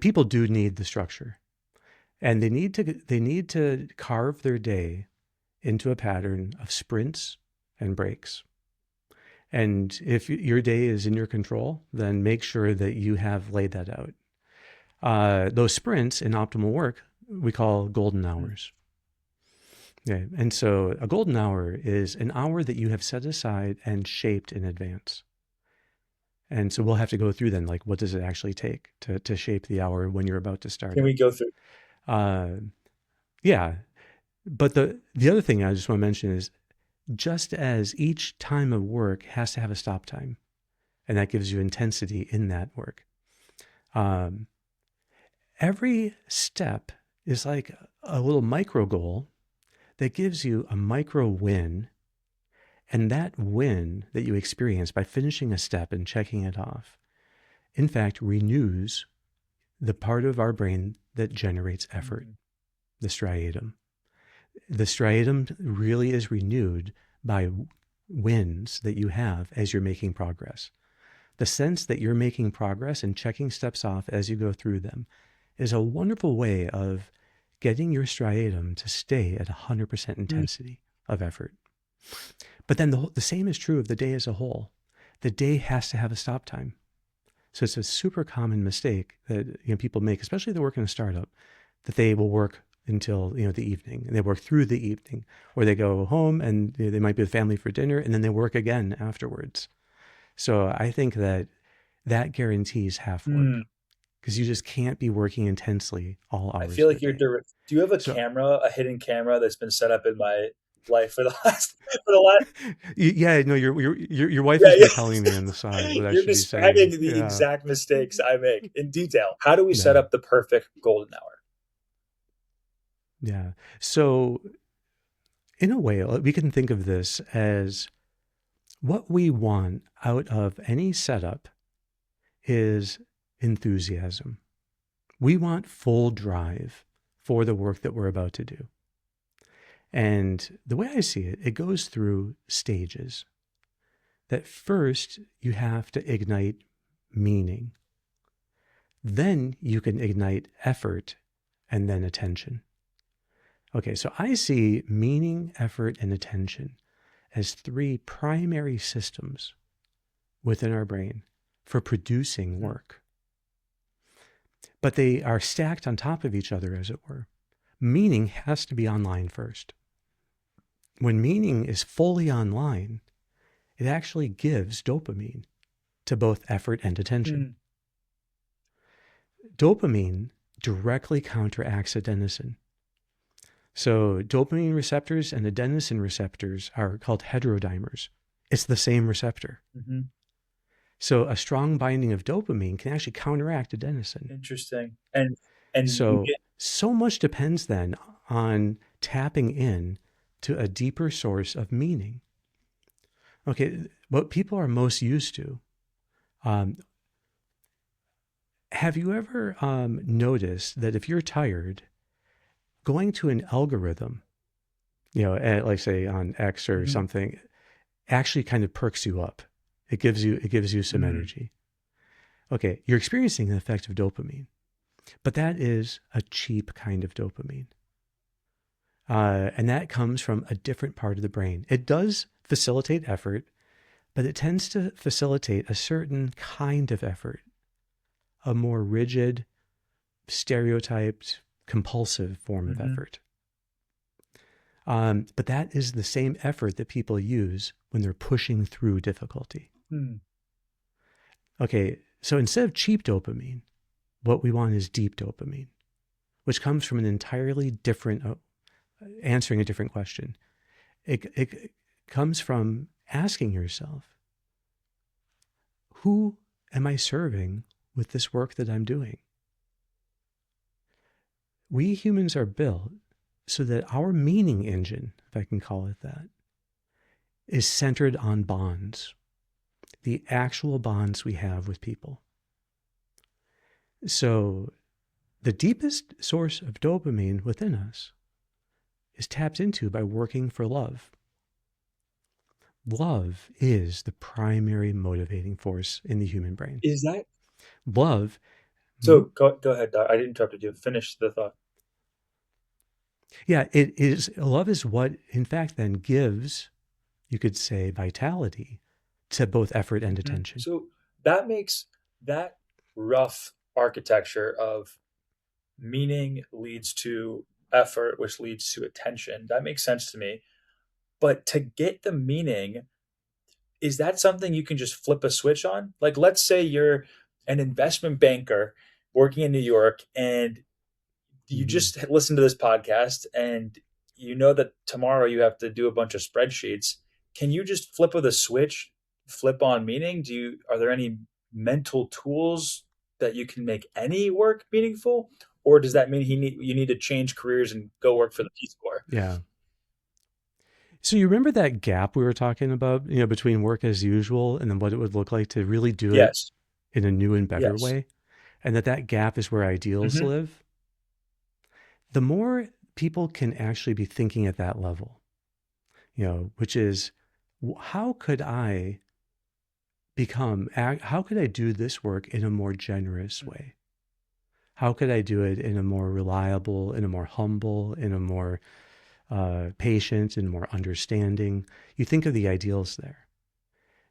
people do need the structure, and they need to carve their day into a pattern of sprints and breaks. And if your day is in your control, then make sure that you have laid that out. Those sprints in optimal work, we call golden hours. Yeah. And so a golden hour is an hour that you have set aside and shaped in advance. And so we'll have to go through then, like, what does it actually take to shape the hour when you're about to start Can it? we go through? Yeah. But the other thing I just want to mention is, just as each time of work has to have a stop time, and that gives you intensity in that work, every step is like a little micro goal that gives you a micro win. And that win that you experience by finishing a step and checking it off, in fact, renews the part of our brain that generates effort, the striatum. The striatum really is renewed by wins that you have as you're making progress. The sense that you're making progress and checking steps off as you go through them is a wonderful way of getting your striatum to stay at 100% intensity of effort. But then the same is true of the day as a whole. The day has to have a stop time. So it's a super common mistake that people make, especially if they work in a startup, that they will work until the evening, and they work through the evening, or they go home and they might be with family for dinner, and then they work again afterwards. So I think that guarantees half work, because you just can't be working intensely all hours. I feel like of you're the day. direct. Do you have a hidden camera that's been set up in my life for the last? Yeah, no, your wife has been telling me on the side what I You're should be saying. describing the Yeah. exact mistakes I make in detail. How do we set up the perfect golden hour? Yeah. So in a way, we can think of this as what we want out of any setup is enthusiasm. We want full drive for the work that we're about to do. And the way I see it, it goes through stages. That first, you have to ignite meaning. Then you can ignite effort and then attention. Okay, so I see meaning, effort, and attention as three primary systems within our brain for producing work. But they are stacked on top of each other, as it were. Meaning has to be online first. When meaning is fully online, it actually gives dopamine to both effort and attention. Dopamine directly counteracts adenosine. So dopamine receptors and adenosine receptors are called heterodimers. It's the same receptor. So a strong binding of dopamine can actually counteract adenosine. Interesting. And so much depends then on tapping in to a deeper source of meaning. Okay, what people are most used to. Have you ever noticed that if you're tired, going to an algorithm, like say on X or something, actually kind of perks you up. It gives you some energy. Okay, you're experiencing the effect of dopamine, but that is a cheap kind of dopamine. And that comes from a different part of the brain. It does facilitate effort, but it tends to facilitate a certain kind of effort, a more rigid, stereotyped, compulsive form of effort. But that is the same effort that people use when they're pushing through difficulty. Okay, so instead of cheap dopamine, what we want is deep dopamine, which comes from an entirely different, answering a different question. It comes from asking yourself, who am I serving with this work that I'm doing? We humans are built so that our meaning engine, if I can call it that, is centered on bonds, the actual bonds we have with people. So the deepest source of dopamine within us is tapped into by working for love. Love is the primary motivating force in the human brain. Is that? Love So go ahead, Doc. I interrupted you. Finish the thought. Yeah, it is. Love is what, in fact, then gives, you could say, vitality to both effort and attention. So that makes that rough architecture of meaning leads to effort, which leads to attention. That makes sense to me. But to get the meaning, is that something you can just flip a switch on? Like, let's say you're an investment banker working in New York and you Hmm. just listen to this podcast and you know that tomorrow you have to do a bunch of spreadsheets. Can you just flip with a switch, flip on meaning? Are there any mental tools that you can make any work meaningful? Or does that mean you need to change careers and go work for the Peace Corps? Yeah. So you remember that gap we were talking about, between work as usual and then what it would look like to really do it Yes. in a new and better Yes. way, and that gap is where ideals Hmm. live? The more people can actually be thinking at that level, which is, how could I how could I do this work in a more generous way? How could I do it in a more reliable, in a more humble, in a more patient, and more understanding? You think of the ideals there.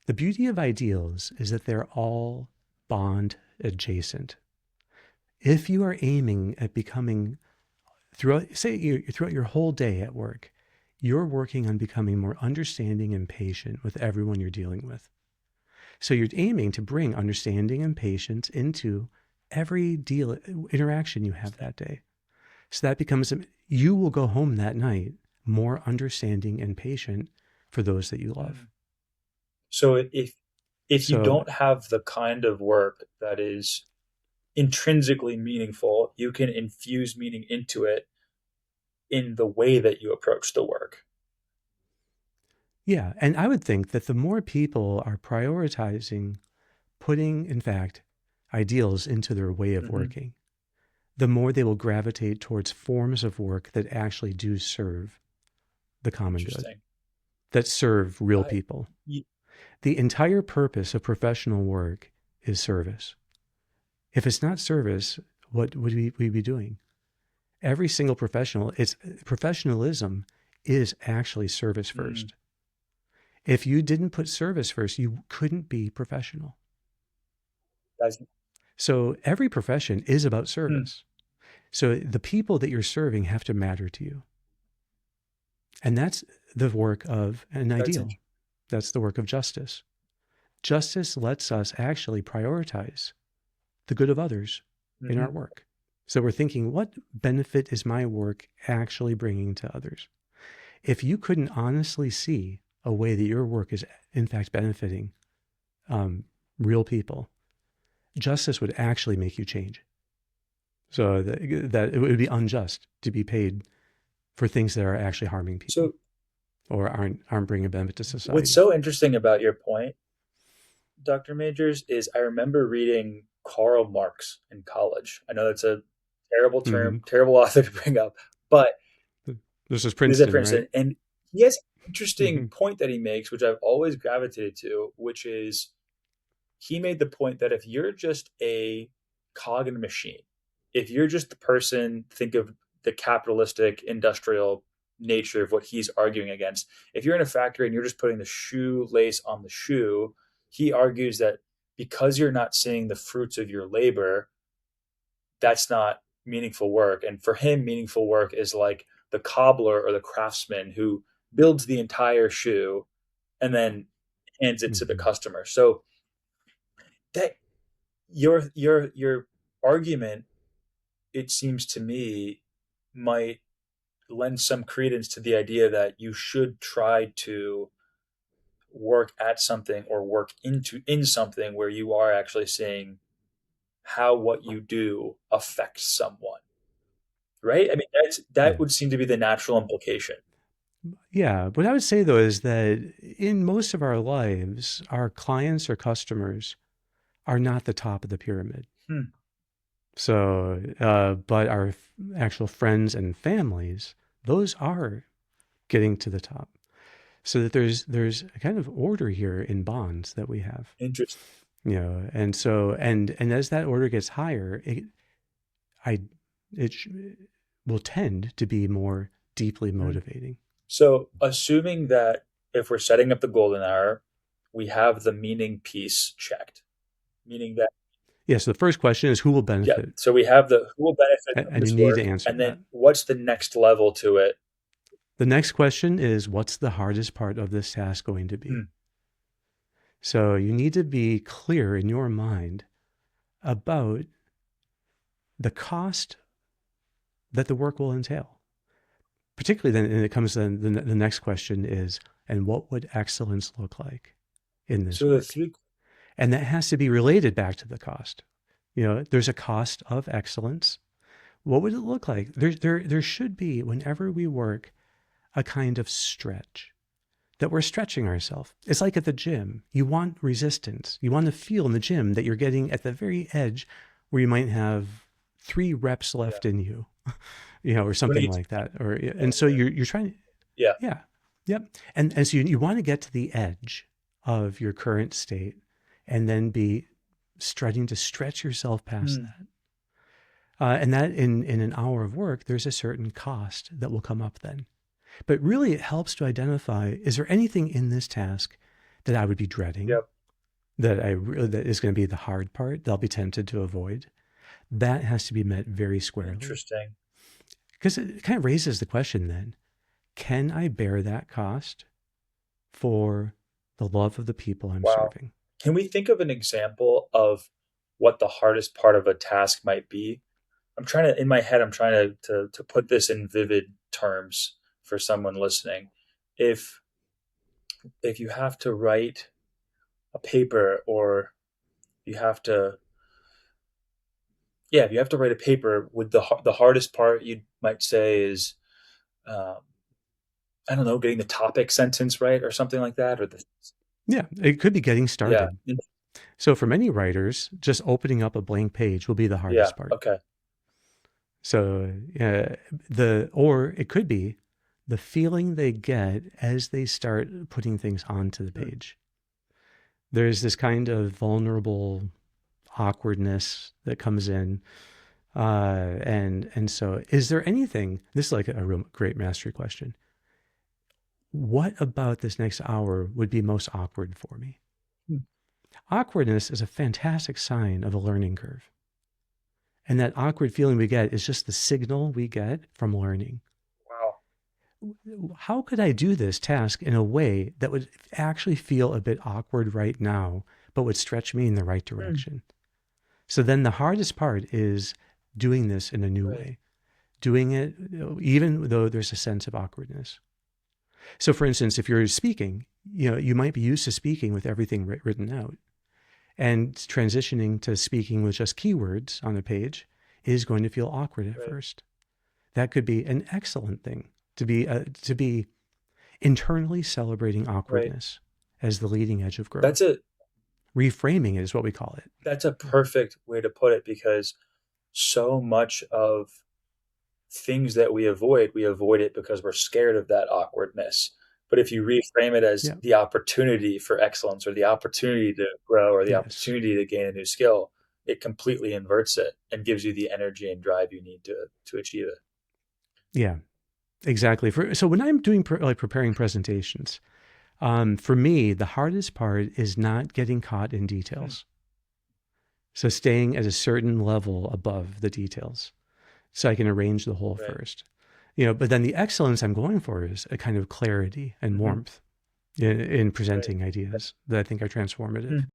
The beauty of ideals is that they're all bond adjacent. If you are aiming at becoming, throughout your whole day at work, you're working on becoming more understanding and patient with everyone you're dealing with. So you're aiming to bring understanding and patience into every interaction you have that day. So that becomes, you will go home that night more understanding and patient for those that you love. So if you So don't have the kind of work that is intrinsically meaningful, you can infuse meaning into it in the way that you approach the work. yeah, and I would think that the more people are prioritizing putting, in fact, ideals into their way of Hmm. working, the more they will gravitate towards forms of work that actually do serve the common good, Interesting. that serve real I, people. y- The entire purpose of professional work is service. If it's not service, what would we be doing? Every single professionalism is actually service mm, first. If you didn't put service first, you couldn't be professional. that's, So every profession is about hmm, service. So the people that you're serving have to matter to you. And that's the work of an that's ideal. interesting. That's the work of justice. Justice lets us actually prioritize the good of others in our Hmm. work. So we're thinking, what benefit is my work actually bringing to others? If you couldn't honestly see a way that your work is, in fact, benefiting um, real people, justice would actually make you change. So that it would be unjust to be paid for things that are actually harming people So or aren't bringing a benefit to what's society. so interesting about your point, Dr. Majors, is I remember reading Karl Marx in college. I know that's a terrible Mm-hmm. term, terrible author to bring up, but This is he was at Princeton, right? Princeton, and he has an interesting Mm-hmm. point that he makes, which I've always gravitated to, which is he made the point that if you're just a cog in a machine, if you're just the person, think of the capitalistic industrial nature of what he's arguing against. If you're in a factory and you're just putting the shoelace on the shoe, he argues that because you're not seeing the fruits of your labor, that's not meaningful work. And for him, meaningful work is like the cobbler or the craftsman who builds the entire shoe and then hands it to the Mm-hmm. customer. So that your argument, it seems to me, might lend some credence to the idea that you should try to work at something or work in something where you are actually seeing how what you do affects someone, right? I mean, that Yeah. would seem to be the natural implication. Yeah. What I would say though is that in most of our lives, our clients or customers are not the top of the pyramid. Hmm. So, but our actual friends and families, those are getting to the top. So that there's a kind of order here in bonds that we have. Interesting. And so, and as that order gets higher, it will tend to be more deeply motivating. So, assuming that if we're setting up the golden hour, we have the meaning piece checked, meaning that Yes, the first question is who will benefit? so we have the who will benefit from And you this need to work, answer and that. then what's the next level to it? The next question is what's the hardest part of this task going to be? So you need to be clear in your mind about the cost that the work will entail. Particularly then, and it comes then the next question is, and what would excellence look like in this So work? the And that has to be related back to the cost. There's a cost of excellence. What would it look like? There should be, whenever we work, a kind of stretch that we're stretching ourselves. It's like at the gym. You want resistance. You want to feel in the gym that you're getting at the very edge where you might have 3 reps left in you, or something like that. And so you're trying. Yeah. Yep. And so you want to get to the edge of your current state and then be starting to stretch yourself past that. And that in an hour of work, there's a certain cost that will come up then. But really, it helps to identify, is there anything in this task that I would be dreading, that is going to be the hard part, that I'll be tempted to avoid? That has to be met very squarely. Interesting. Because it kind of raises the question then, can I bear that cost for the love of the people I'm serving? Can we think of an example of what the hardest part of a task might be? In my head, I'm trying to put this in vivid terms for someone listening. If you have to write a paper, or you have to if you have to write a paper, with the hardest part, you might say, is I don't know, getting the topic sentence right or something like that, or it could be getting started. Yeah. So for many writers, just opening up a blank page will be the hardest part. Okay. So or it could be the feeling they get as they start putting things onto the page. There's this kind of vulnerable awkwardness that comes in. And so is there anything, this is like a real great mastery question. What about this next hour would be most awkward for me? Awkwardness is a fantastic sign of a learning curve. And that awkward feeling we get is just the signal we get from learning. Wow. How could I do this task in a way that would actually feel a bit awkward right now, but would stretch me in the right direction? So then the hardest part is doing this in a new way, doing it even though there's a sense of awkwardness. So for instance, if you're speaking, you might be used to speaking with everything written out, and transitioning to speaking with just keywords on a page is going to feel awkward at first. That could be an excellent thing to be internally celebrating awkwardness as the leading edge of growth. Reframing it is what we call it. That's a perfect way to put it, because so much of things that we avoid it because we're scared of that awkwardness. But if you reframe it as the opportunity for excellence, or the opportunity to grow, or the opportunity to gain a new skill, it completely inverts it and gives you the energy and drive you need to achieve it. Yeah, exactly. So when I'm doing preparing presentations, for me, the hardest part is not getting caught in details. So staying at a certain level above the details, so I can arrange the whole first. But then the excellence I'm going for is a kind of clarity and warmth in presenting ideas that I think are transformative.